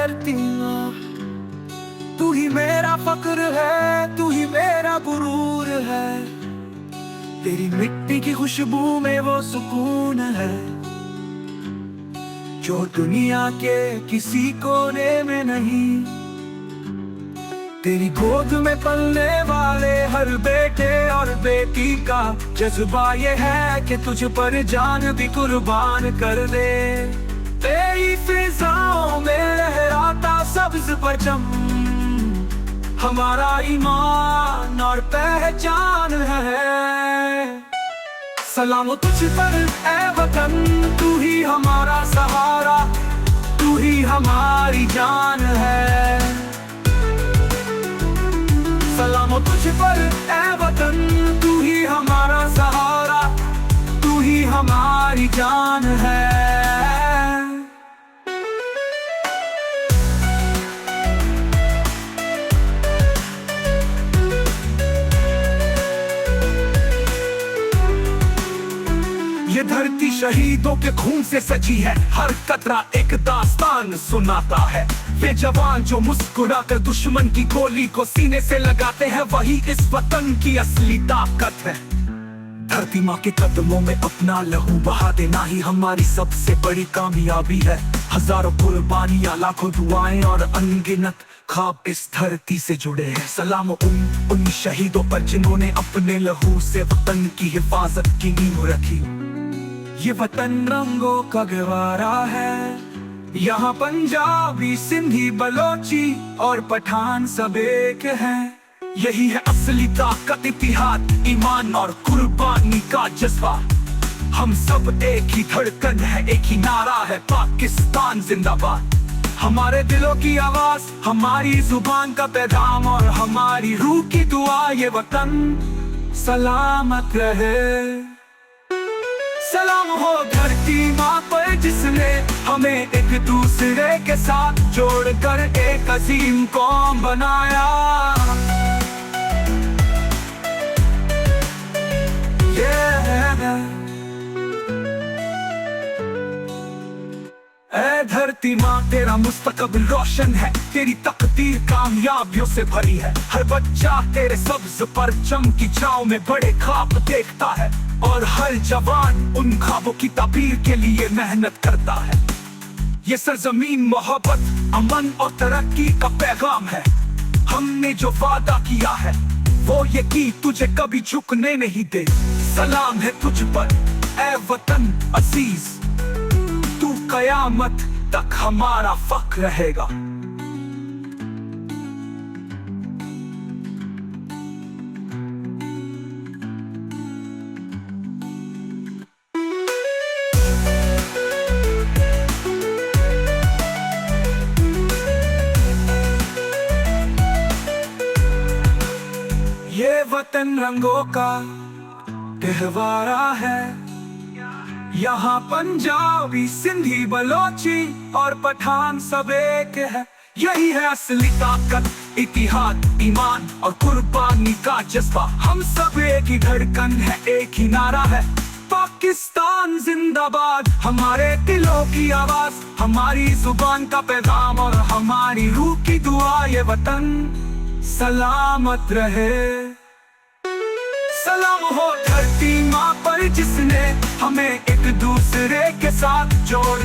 धरती माँ, तू ही मेरा फक्र है, तू ही मेरा गुरूर है। तेरी मिट्टी की खुशबू में वो सुकून है जो दुनिया के किसी कोने में नहीं। तेरी गोद में पलने वाले हर बेटे और बेटी का जज्बा ये है कि तुझ पर जान भी कुर्बान कर दे। तेरी फिजाओं में लहराता सब्ज परचम हमारा ईमान और पहचान है। सलाम तुझ पर ए वतन, तू ही हमारा सहारा, तू ही हमारी जान है। सलाम तुझ पर ए वतन, तू ही हमारा सहारा, तू ही हमारी जान है। ये धरती शहीदों के खून से सजी है, हर कतरा एक दास्तान सुनाता है। वे जवान जो मुस्कुराकर दुश्मन की गोली को सीने से लगाते हैं, वही इस वतन की असली ताकत है। धरती माँ के कदमों में अपना लहू बहा देना ही हमारी सबसे बड़ी कामयाबी है। हजारों कुर्बानियां, लाखों दुआएं और अनगिनत ख्वाब इस धरती से जुड़े हैं। सलाम उन शहीदों पर जिन्होंने अपने लहू से वतन की हिफाजत की नींव रखी। ये वतन रंगों का गवारा है, यहाँ पंजाबी, सिंधी, बलोची और पठान सब एक हैं। यही है असली ताकत, इतिहाद, ईमान और कुर्बानी का जज्बा। हम सब एक ही धड़कन है, एक ही नारा है, पाकिस्तान जिंदाबाद। हमारे दिलों की आवाज, हमारी जुबान का पैगाम और हमारी रूह की दुआ, ये वतन सलामत रहे। सलाम हो धरती माँ पर जिसने हमें एक दूसरे के साथ जोड़कर एक अजीम कौम बनाया। ऐ धरती माँ, तेरा मुस्तकबिल रोशन है, तेरी तकदीर कामयाबियों से भरी है। हर बच्चा तेरे सब्ज परचम की छांव में बड़े ख्वाब देखता है और हर जवान उन ख्वाबों की ताबीर के लिए मेहनत करता है। ये सरजमीन मोहब्बत, अमन और तरक्की का पैगाम है। हमने जो वादा किया है वो ये कि तुझे कभी झुकने नहीं दे। सलाम है तुझ पर ए वतन अजीज, तू कयामत तक हमारा फख्र रहेगा। ये वतन रंगों का गहवारा है, यहाँ पंजाबी, सिंधी, बलोची और पठान सब एक है। यही है असली ताकत, इतिहाद, ईमान और कुर्बानी का जज्बा। हम सब एक ही धड़कन है, एक ही नारा है, पाकिस्तान जिंदाबाद। हमारे दिलों की आवाज, हमारी जुबान का पैगाम और हमारी रूह की दुआ, ये वतन सलामत रहे। सलाम हो धरती माँ पर जिसने हमें एक दूसरे के साथ जोड़